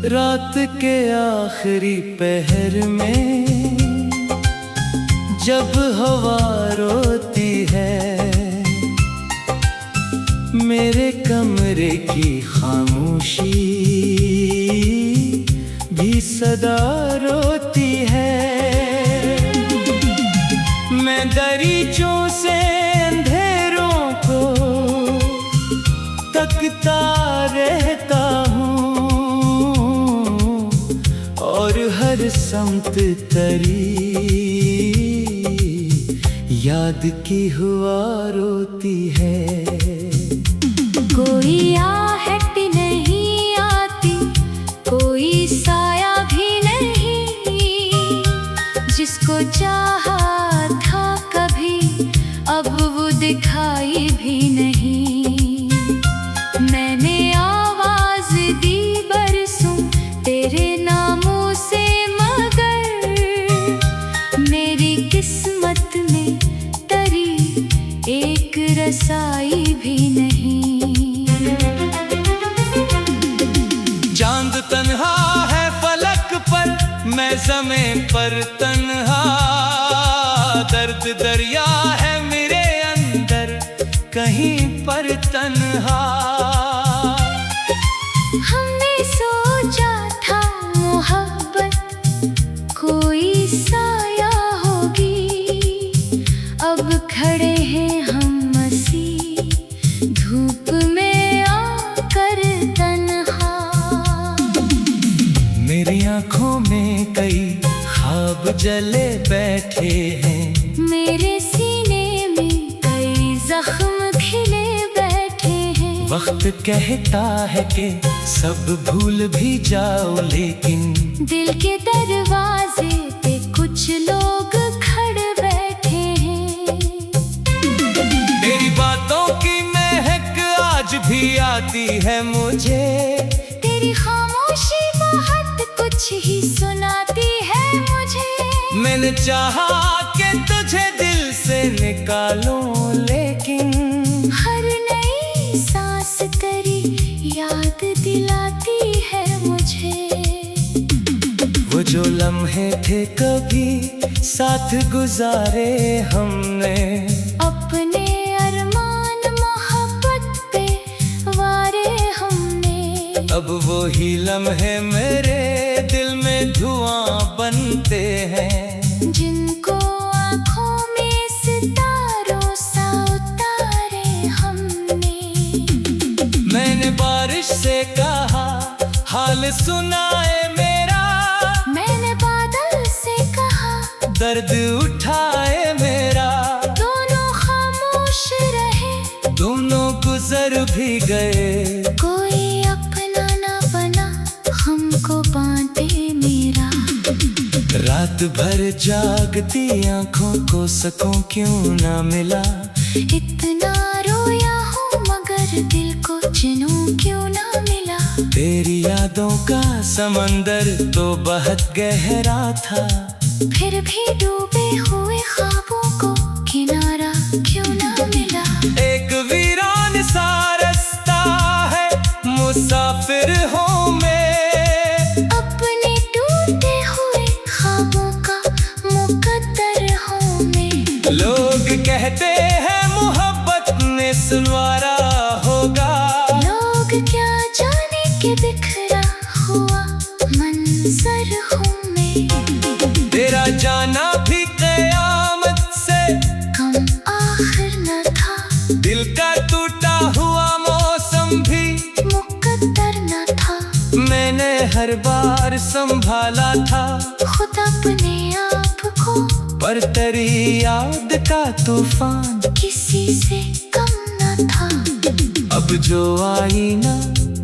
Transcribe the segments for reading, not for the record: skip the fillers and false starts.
रात के आखिरी पहर में जब हवा रोती है, मेरे कमरे की खामोशी भी सदा रोती है। मैं दरीचों से अंधेरों को तकता रहता हूँ और हर समत तरी याद की हुआ रोती है। कोई आहट नहीं आती, कोई साया भी नहीं, जिसको चाहा था कभी अब वो दिखाई भी नहीं। मैंने आवाज दी बरसों तेरे नामों से, मगर मेरी किस्मत में तरी एक रसाई भी नहीं। चांद तन्हा है फलक पर, मैं ज़मीं पर तन्हा, दर्द दरिया है मेरे अंदर कहीं पर तन्हा। हमने सोचा था मोहब्बत कोई साया होगी, अब खड़े हैं हम मसी धूप में आकर तन्हा। मेरी आँखों में कई ख्वाब जले बैठे हैं, मेरे सीने में कई जख्म खिले बैठे हैं। वक्त कहता है कि सब भूल भी जाओ, लेकिन दिल के दरवाजे पे कुछ लोग खड़े बैठे हैं। तेरी बातों की महक आज भी आती है मुझे, तेरी खामोशी बहुत कुछ ही सुनाती है मुझे। मैंने चाहा कि तुझे दिल से निकालूं, लेकिन हर नई सांस तेरी याद दिलाती है मुझे। वो जो लम्हे थे कभी साथ गुजारे हमने, अपने अरमान मोहब्बत पे वारे हमने, अब वो ही लम्हे मेरे दिल में धुआं बनते हैं। जिनको आँखों में सितारों सा उतारे हमने। मैंने बारिश से कहा हाल सुनाए मेरा, मैंने बादल से कहा दर्द उठाए मेरा। दोनों खामोश रहे, दोनों गुजर भी गए, कोई अपना ना बना हमको बांटे मेरा। रात भर जागती आँखों को सकूं क्यों ना मिला, इतना रोया हूँ मगर दिल को चैन क्यों ना मिला। तेरी यादों का समंदर तो बहुत गहरा था, फिर भी डूबे हुए ख्वाबों को किनारा क्यों ना मिला। एक वीरान सा रास्ता है मुसाफिर हूँ मैं, अपने टूटे हुए ख्वाबों का मुकद्दर हूँ मैं। लोग कहते हैं मोहब्बत ने सुनवारा होगा, लोग क्या जाने के बिखरा हुआ मंजर हूँ मैं। तेरा जाना भी क़यामत से कम आखिर न था, दिल का टूटा हुआ मौसम भी मुकद्दर न था। मैंने हर बार संभाला था खुद अपने आप को, पर तेरी याद का तूफान किसी से कम न था। अब जो आईना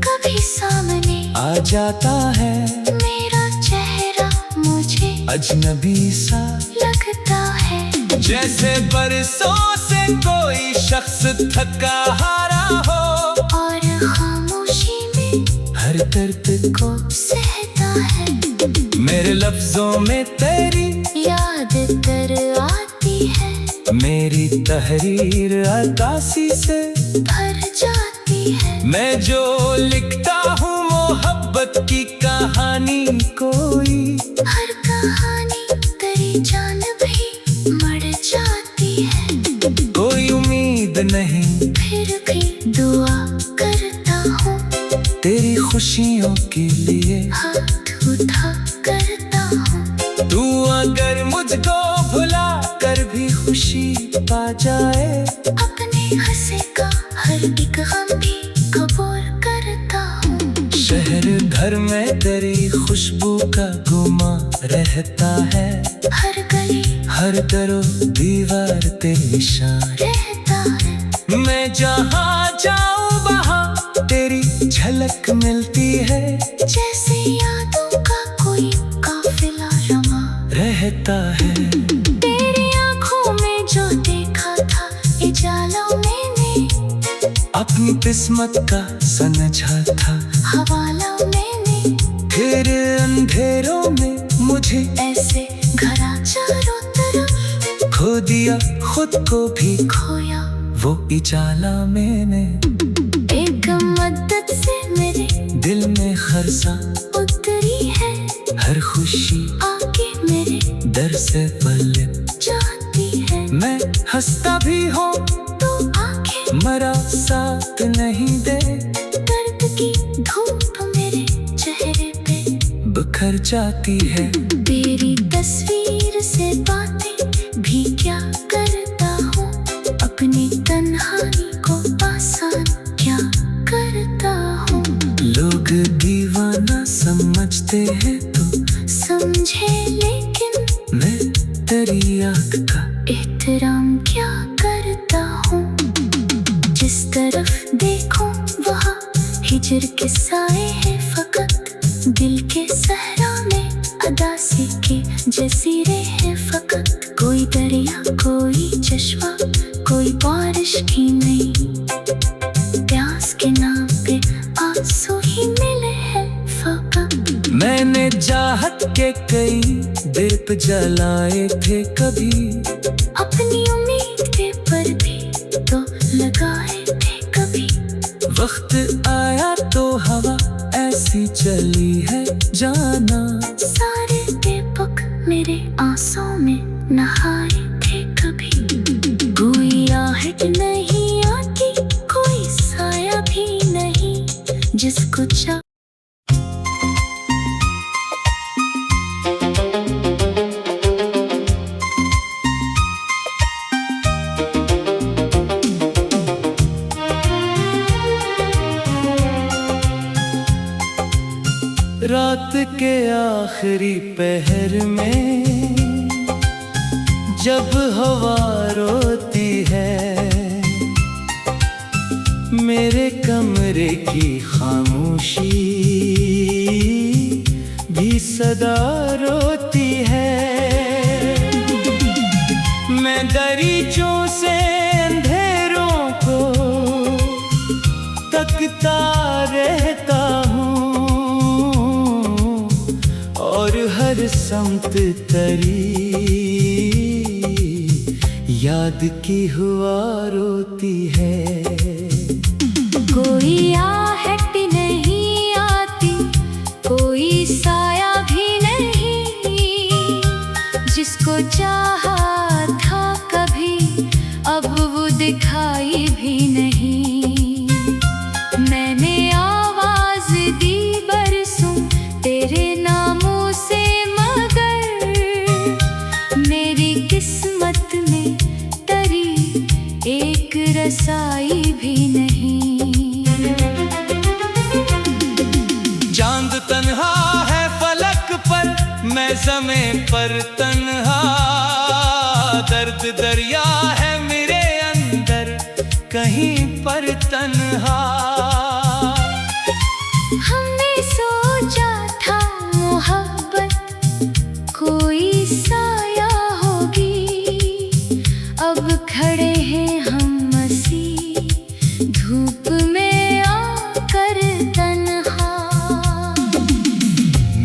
कभी सामने आ जाता है, मेरा चेहरा मुझे अजनबी सा लगता है। जैसे बरसों से कोई शख्स थका हारा हो, और खामोशी में हर दर्द को सहता है। मेरे लफ्जों में तेरी याद तर आती है, मेरी तहरीर अक्कासी से भर जाती है। मैं जो लिखता हूँ मोहब्बत की कहानी खुशियों के लिए हाथ उठा करता हूँ। तू अगर मुझको भुला कर भी खुशी पा जाए, अपने हंसे का हर एक गम भी कबूल करता हूँ। शहर घर में तेरी खुशबू का गुमा रहता है, हर गली हर दरो दीवार तेरे निशान रहता है। मैं जहाँ जाऊँ वहाँ तेरी झलक मिलती है, जैसे यादों का कोई काफिला रमा रहता है। तेरी आंखों में जो देखा था इजालों मैंने, अपनी किस्मत का समझा था हवाला मैंने। फिर अंधेरों में मुझे ऐसे घरा चारों तरफ खो दिया, खुद को भी खोया वो उजाला मैंने। एक मदद से मेरे दिल में खरसा उतरी है, हर खुशी आके मेरे दर से पलट जाती है। मैं हंसता भी हूँ तो आंखें मरा साथ नहीं दे, दर्द की धूप मेरे चेहरे पे बिखर जाती है। तेरी तस्वीर से बातें भी क्या करता हूँ, अपनी तन्हाई को आसान क्या करता हूँ। लोग दीवाना समझते हैं तो समझे लेकिन मैं तेरी आँख का एहतराम क्या करता हूँ। जिस तरफ देखो वहाँ हिजर के साए हैं फकत, दिल के सहरा में अदासी के जजीरे हैं फकत। कोई दरिया कोई चश्मा कोई बारिश की नहीं, प्यास के नाम पे आंसू ही मिले हैं फकत। मैंने चाहत के कई दीप जलाए थे कभी, अपनी उम्मीद पे पर भी तो लगाए थे कभी। वक्त आया तो हवा ऐसी चली है जाना, सारे दीपक मेरे आंसू में नहाए थे कभी। कोई आहट नहीं आती कोई साया भी नहीं, जिसको चाह रात के आखिरी पहर में जब हवा रोती है, मेरे कमरे की खामोशी भी सदा रोती है। मैं दरीचों से अंधेरों को तकता रहता हूँ, और हर समत तरी याद की हुआ रोती है। कोई आहट नहीं आती कोई साया भी नहीं, जिसको चाहा था कभी अब वो दिखाई भी नहीं। मैंने आवाज दी बरसों तेरे नामों से, मगर मेरी किस्मत में तरी एक रसाई भी नहीं। चांद तन्हा है फलक पर, मैं ज़मीं पर तन्हा, दर्द दरिया है मेरे अंदर कहीं पर तन्हा। हमने सोचा था मोहब्बत कोई साया होगी, अब खड़े हैं हम मसी धूप में आकर तन्हा।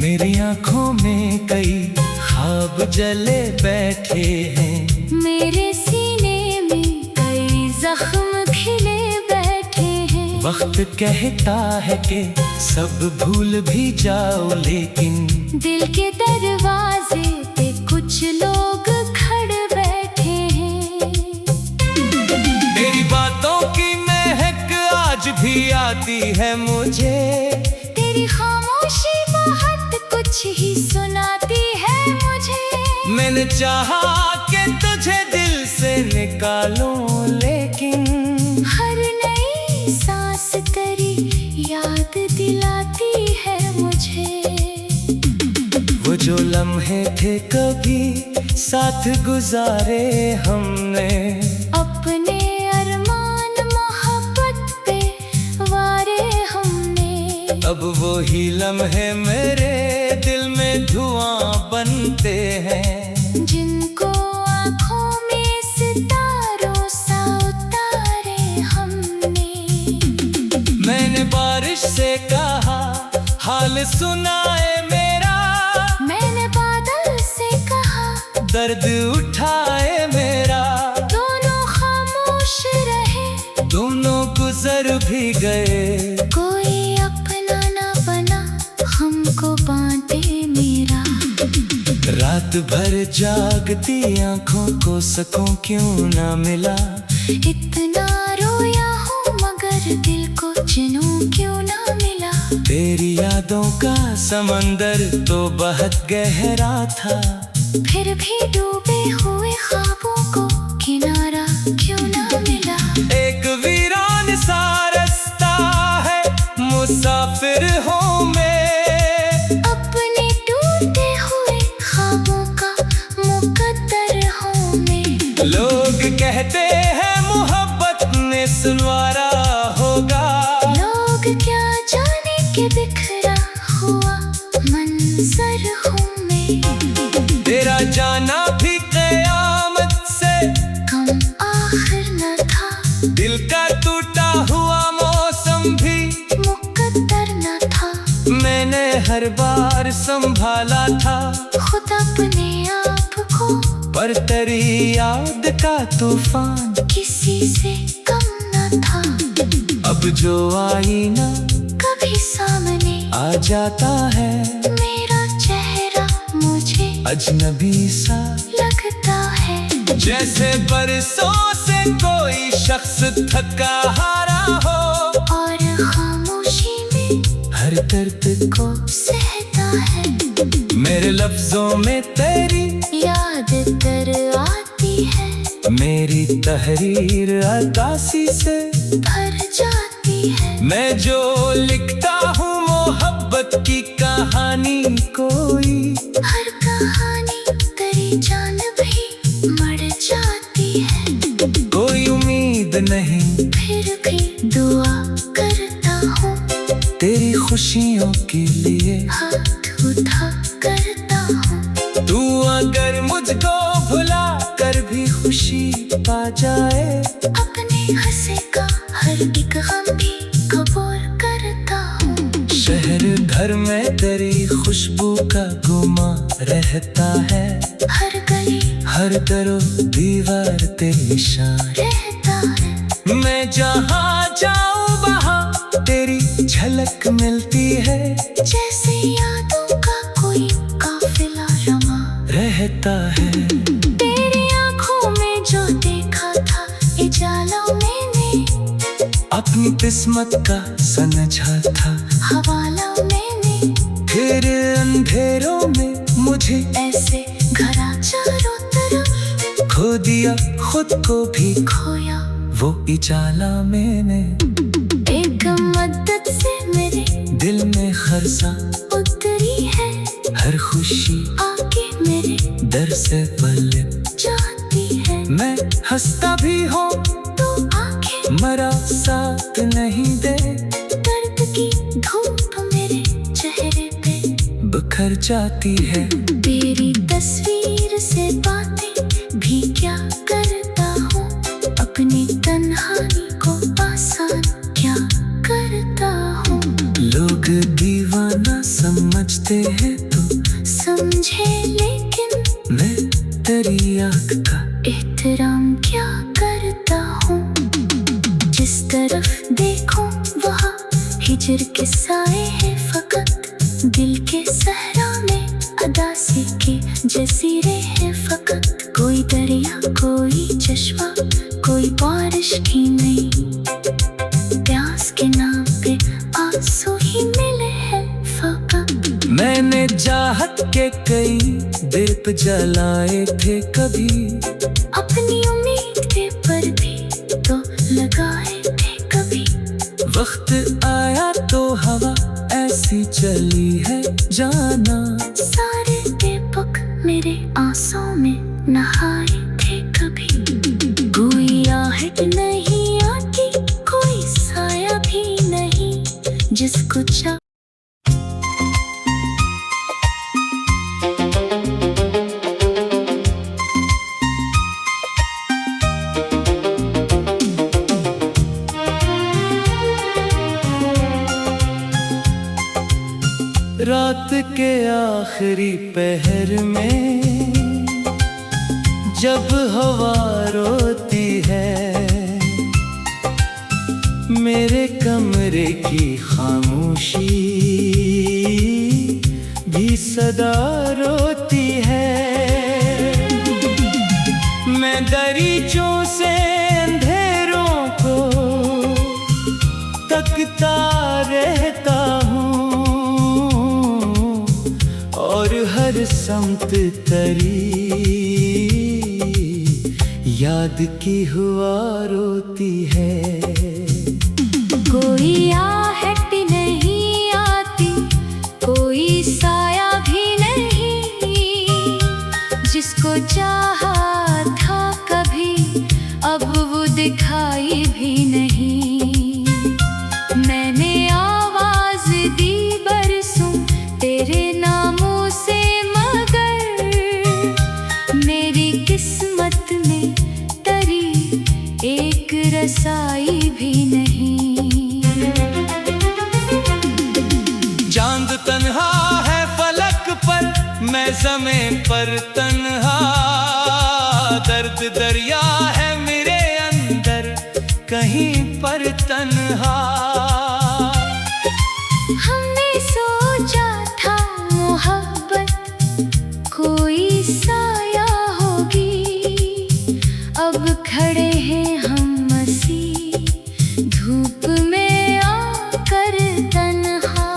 मेरी आँखों में कई ख्वाब जले बैठे हैं, मेरे सीने में कई जख्म खिले बैठे हैं। वक्त कहता है कि सब भूल भी जाओ, लेकिन दिल के दरवाजे पे कुछ लोग खड़े बैठे हैं। तेरी बातों की महक आज भी आती है मुझे, चाहा कि तुझे दिल से निकालूं, लेकिन हर नई सांस तेरी याद दिलाती है मुझे। वो जो लम्हे थे कभी साथ गुजारे हमने, अपने अरमान मोहब्बत पे वारे हमने। अब वो ही लम्हे मेरे दिल में धुआं बनते हैं, जिनको आँखों में सितारों सा उतारे हमने। मैंने बारिश से कहा हाल सुनाए मेरा, मैंने बादल से कहा दर्द उठाए मेरा। दोनों खामोश रहे, दोनों गुजर भी गए, कोई अपना ना बना हमको बांटे मेरा। रात भर जागती आंखों को सुकून क्यों ना मिला। इतना रोया हूँ मगर दिल को जुनून क्यों ना मिला। तेरी यादों का समंदर तो बहुत गहरा था, फिर भी डूबे हुए ख्वाबों को किनारा क्यों ना मिला। एक वीरान सा रास्ता है, मुसाफिर हूँ मैं, अपने टूटे हुए ख्वाबों का मुकद्दर हूँ मैं। लोग कहते हैं मोहब्बत ने सुनवारा होगा, लोग क्या जाने के बिखरा हुआ मंजर हूँ मैं। तेरा जाना भी क़यामत से कम आखिर न था, दिल का टूटा हुआ मौसम भी मुकद्दर न था। मैंने हर बार संभाला था खुद अपने आप को, पर तेरी याद का तूफान किसी से कम न था। अब जो आईना कभी सामने आ जाता है, मेरा चेहरा मुझे अजनबी सा लगता है। जैसे बरसों से कोई शख्स थका हारा हो, और खामोशी में हर दर्द को सहता है। मेरे लफ्जों में तेरी याद तर आती है, मेरी तहरीर अदासी से भर जाती है। मैं जो लिखता हूँ मोहब्बत की कहानी, कोई हर कहानी तेरी जान भी मर जाती है। कोई उम्मीद नहीं, फिर भी दुआ करता हूँ, तेरी खुशियों के लिए हाथ उठा करता हूँ। तू अगर मुझको भुला कर भी खुशी पा जाए, अपने हंसे का हर एक गम भी कबूल करता हूँ। शहर घर में तेरी खुशबू का गुमा रहता है, हर गली हर दरो दीवार तेरी शान रहता है। मैं जहाँ जाऊँ वहाँ तेरी झलक मिलती है, जैसे यादों का कोई काफिला रमा रहता है। तेरी आंखों में जो देखा था इजाला मैंने, अपनी किस्मत का समझा था हवाला मैंने। फिर अंधेरों में मुझे ऐसे घरा चारों तरफ खो दिया, खुद को भी खोया। वो उजाला मैंने। एक मदद से मेरे दिल में खरसा उतरी है, हर खुशी आके मेरे दर से पलट जाती है। मैं हंसता भी हूँ तो आंखें मरा साथ नहीं दे, दर्द की धूप मेरे चेहरे पे बिखर जाती है। तेरी तस्वीर से बातें भी क्या करता हूँ, अपनी तन्हाई को आसान क्या करता हूँ। लोग दीवाना समझते हैं तो समझे लेकिन मैं तेरी आँख का एहतराम क्या करता हूँ। जिस तरफ देखो वहाँ हिजर के साए हैं फकत, दिल के सहरा में अदासी के जजीरे हैं फकत। कोई दरिया कोई चश्मा कोई बारिश की नहीं, प्यास के नाम पे आंसू ही मिले हैं फकत। मैंने चाहत के कई दीप जलाए थे कभी, अपनी उम्मीद के पर्दे तो लगाए थे कभी। वक्त आया तो हवा ऐसी चली है जाना, सारे दीपक मेरे आंसू में नहाए थे कभी। कोई आहट नहीं आती, कोई साया भी नहीं, जिसको चाह रात के आखिरी पहर में जब हवा रोती है, मेरे कमरे की खामोशी भी सदा रोती है। मैं दरीचों से अंधेरों को तकता रहता हूँ, और हर समत तरी याद की हुआ रोती है। कोई आहट नहीं आती, कोई साया भी नहीं, जिसको चाहा था कभी अब वो दिखाई भी नहीं। मैंने आवाज दी बरसों तेरे नामों से, मगर मेरी किस्मत में तरी एक रसाई भी नहीं। चांद तन्हा है फलक पर, मैं ज़मीं पर तन्हा, दर्द दरिया है मेरे अंदर कहीं पर तन्हा। हमने सोचा था मोहब्बत कोई साया होगी, अब खड़े हैं हम मसी धूप में आकर तन्हा।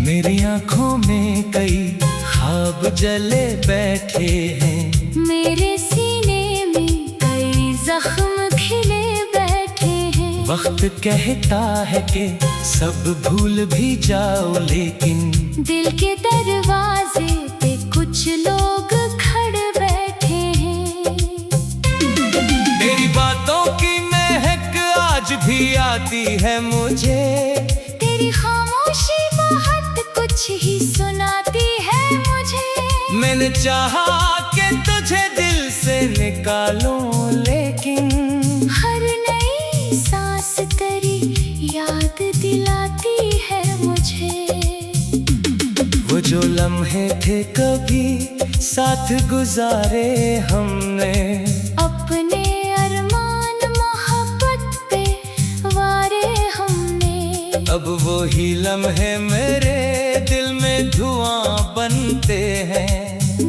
मेरी आँखों में कई ख्वाब जले बैठे हैं, मेरे सीने में कई जख्म खिले बैठे हैं। वक्त कहता है कि सब भूल भी जाओ, लेकिन दिल के दरवाजे पे कुछ लोग खड़े बैठे हैं। तेरी बातों की महक आज भी आती है मुझे, तेरी खामोशी बहुत कुछ ही सुनाती है मुझे। मैंने चाहा कि तुझे दिल से निकालूं, लेकिन हर नई सांस तेरी याद दिलाती है मुझे। वो जो लम्हे थे कभी साथ गुजारे हमने, अपने अरमान मोहब्बत पे वारे हमने। अब वो ही लम्हे मेरे दिल में धुआं बनते हैं,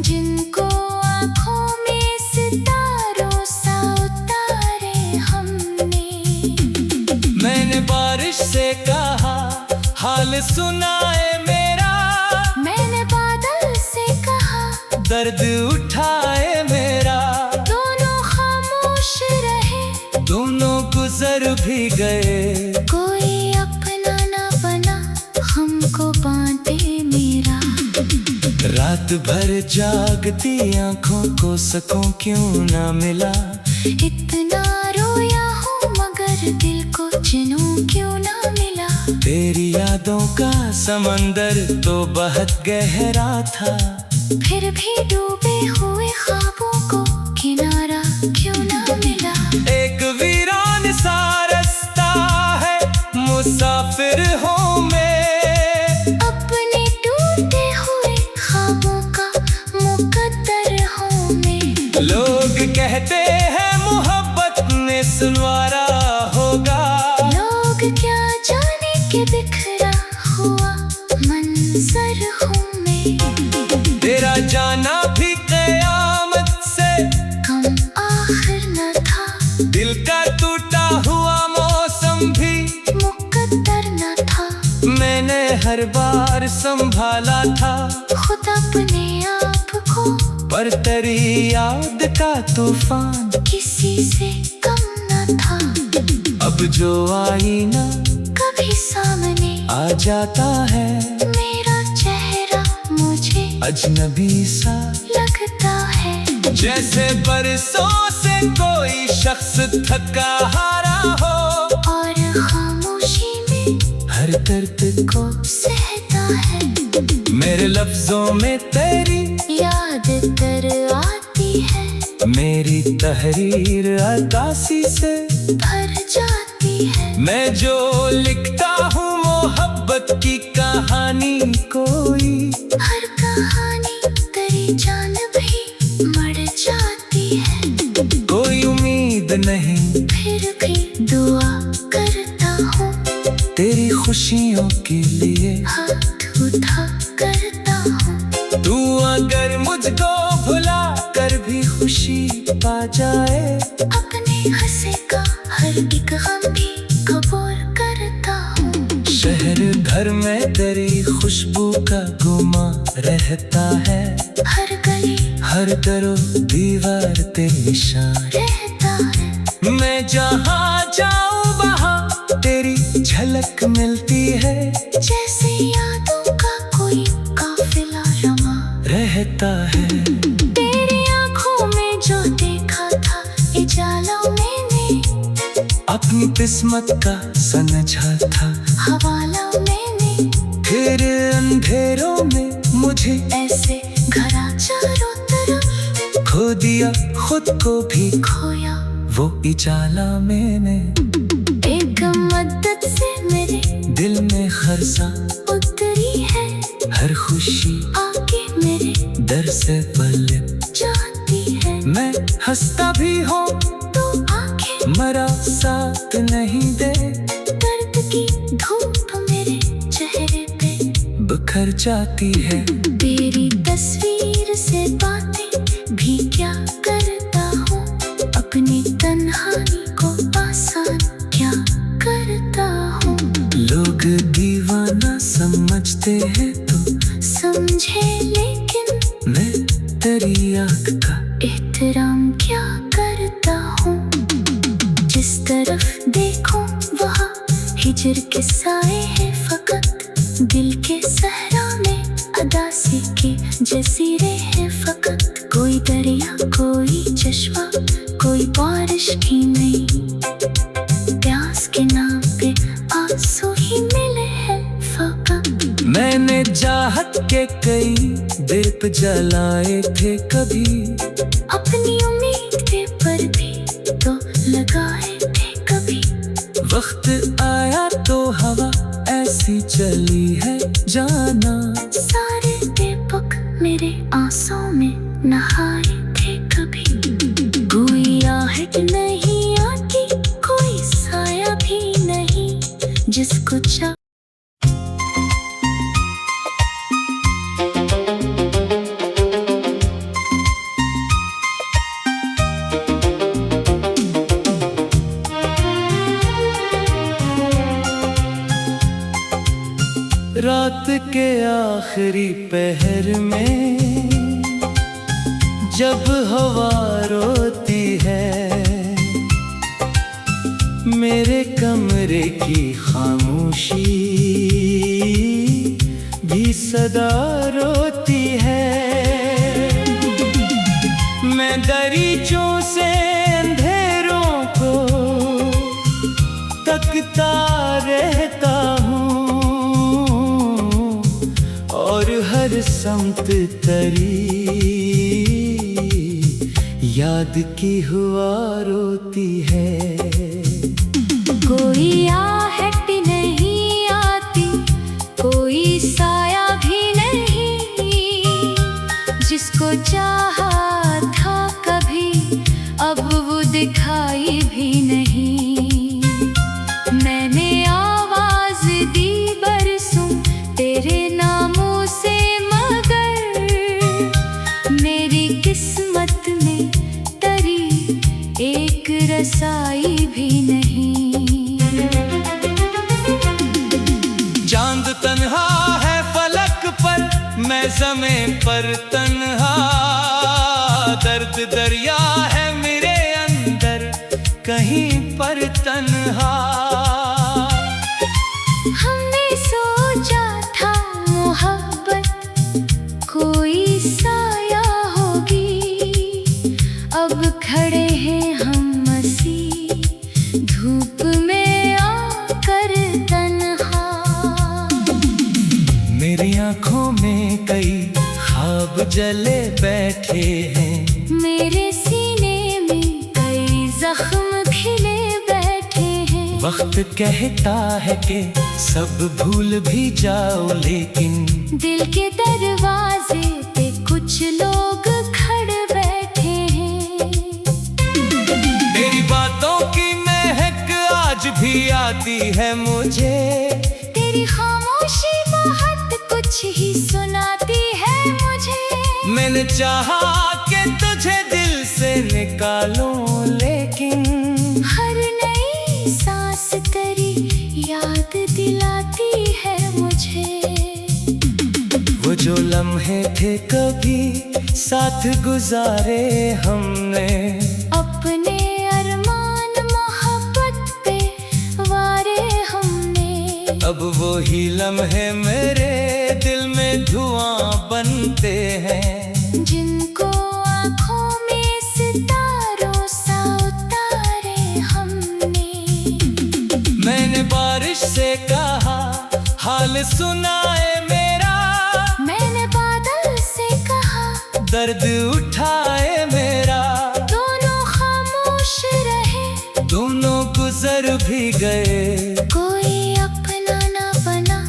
जिनको आँखों में सितारों सा उतारे हमने। मैंने बारिश से कहा हाल सुनाए मेरा, मैंने बादल से कहा दर्द उठाए मेरा। दोनों खामोश रहे, दोनों गुजर भी गए, कोई अपना ना बना हमको बांटे मेरा। रात भर जागती आंखों को सकूं क्यों ना मिला, इतना रोया हूँ मगर दिल को चैनों क्यों ना मिला। तेरी यादों का समंदर तो बहुत गहरा था, फिर भी डूबे हुए ख्वाबों को किनारा क्यों ना मिला। एक वीरान सा रास्ता है मुसाफिर हूँ मैं, अपने टूटे हुए ख्वाबों का मुकद्दर हूँ मैं। लोग कहते हैं मोहब्बत ने सुनवारा होगा, लोग क्या जाने के बिखरा हुआ मंजर हूँ मैं। तेरा जाना भी कयामत से कम आखिर न था, दिल का टूटा हुआ मौसम भी मुकद्दर न था। मैं मैंने हर बार संभाला था, खुद अपने आप को, पर तेरी याद का तूफान किसी से कम न था। अब जो आईना कभी सामने आ जाता है, मेरा चेहरा मुझे अजनबी सा लगता है। जैसे बरसों से कोई शख्स थका हारा हो, और खामोशी में हर दर्द को सहता है। मेरे लफ्जों में तेरी याद तर आती है, मेरी तहरीर अक्कासी से भर जाती है। मैं जो लिखता हूँ मोहब्बत की कहानी, कोई हर कहानी तेरी जान भी मर जाती है। कोई उम्मीद नहीं, फिर भी दुआ करता हूँ, तेरी खुशियों के लिए हाथ उठा करता हूँ। तू अगर मुझको भुला कर भी खुशी पा जाए, अपने हंसे का हर एक गम भी कबूल करता हूँ। शहर घर में तेरी खुशबू का गुमा रहता है, हर गली हर दरो दीवार तेरी निशान रहता है। मैं जहाँ जाऊँ वहाँ तेरी झलक मिलती है, जैसे यादों का कोई काफिला रमा रहता है। तेरी आँखों में जो देखा था इजाला मैंने, अपनी किस्मत का समझा था हवाला मैंने। फिर अंधेरों में मुझे ऐसे घरा चारों तरफ खो दिया, खुद को भी खोया। वो उजाला मैंने। एक मदद से मेरे दिल में खरसा उतरी है, हर खुशी आके मेरे दर से पलट जाती है। मैं हंसता भी हूँ तो आंखें मरा साथ नहीं दे, दर्द की धूप मेरे चेहरे पे बिखर जाती है। तेरी तस्वीर से बातें भी क्या करता हूँ, अपनी तन्हाई को आसान क्या करता हूँ। लोग दीवाना समझते हैं तो समझे लेकिन मैं तेरी आँख का एहतराम क्या करता हूँ। जिस तरफ देखो वहाँ हिजर के साए हैं फकत, दिल के सहरा में अदासी के जजीरे हैं फकत। कोई दरिया कोई चश्मा कोई बारिश भी नहीं, प्यास के नाम पे आंसू ही मिले हैं फकत। मैंने चाहत के कई दीप जलाए थे कभी, अपनी उम्मीद के पर भी तो लगाए थे कभी। वक्त आया तो हवा ऐसी चली है जाना, सारे दीपक मेरे आंसुओं में नहाए थे कभी। कोई आहट नहीं आती कोई साया भी नहीं, जिसको चाह रात के आखिरी पहर में जब हवा रोती है, मेरे कमरे की खामोशी भी सदा रोती है। मैं दरीचों से अंधेरों को तकता रहता हूँ, और हर समत तरी याद की हुआ रोती है। कोई आहट नहीं आती कोई साया भी नहीं, जिसको चाहा था कभी अब वो दिखाई भी नहीं। मैंने आवाज दी बरसों तेरे नामों से, मगर मेरी किस्मत में तरी एक रसाई भी नहीं। चांद तन समय पर तन्हा, दर्द दरिया है मेरे अंदर कहीं पर तन्हा। हमने सोचा था मोहब्बत कोई साया होगी, अब खड़े हैं हम मसी धूप में आकर तन्हा। मेरी आंखों में कई ख्वाब जले बैठे हैं, मेरे सीने में कई जख्म खिले बैठे हैं। वक्त कहता है कि सब भूल भी जाओ, लेकिन दिल के दरवाजे पे कुछ लोग खड़े बैठे हैं। तेरी बातों की महक आज भी आती है मुझे, तेरी खामोशी बहुत कुछ ही सुनाती है मुझे। मैंने चाहा कि तुझे दिल से निकालूं, लेकिन हर नई सांस तेरी याद दिलाती है मुझे। वो जो लम्हे थे कभी साथ गुजारे हमने, अपने अरमान मोहब्बत पे वारे हमने। अब वो ही लम्हे मेरे दिल में धुआं बनते हैं, जिनको आँखों में सितारों सा उतारे हमने। मैंने बारिश से कहा हाल सुनाए मेरा, मैंने बादल से कहा दर्द उठाए मेरा। दोनों खामोश रहे, दोनों गुजर भी गए, कोई अपना ना बना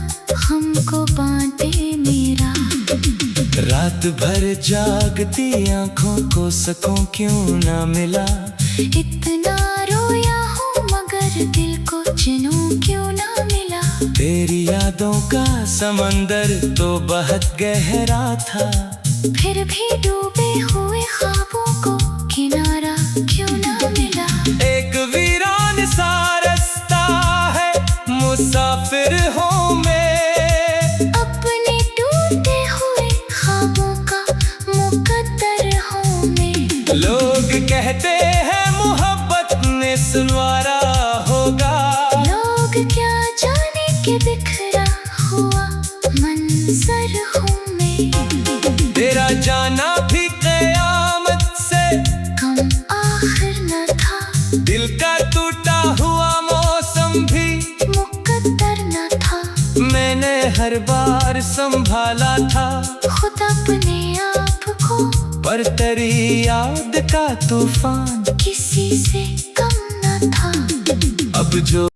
हमको बांटे मेरा। रात भर जागती आंखों को सकूं क्यों ना मिला, इतना रोया हूँ मगर दिल को चैन क्यों ना मिला। तेरी यादों का समंदर तो बहुत गहरा था, फिर भी डूबे हुए ख्वाबों को किनारा क्यों ना मिला। एक वीरान सा रास्ता है मुसाफिर हूँ मैं, अपने टूटे हुए ख्वाबों का मुकद्दर हूँ मैं। लोग कहते हैं मोहब्बत ने सुनवारा होगा, लोग क्या जाने के बिखरा हुआ मंजर हूँ मैं। तेरा जाना भी क़यामत से कम आखिर न था, दिल का टूटा हुआ मौसम भी मुकद्दर न था। मैंने हर बार संभाला था खुद अपने आप को, पर तेरी याद का तूफान किसी से कम न था। अब जो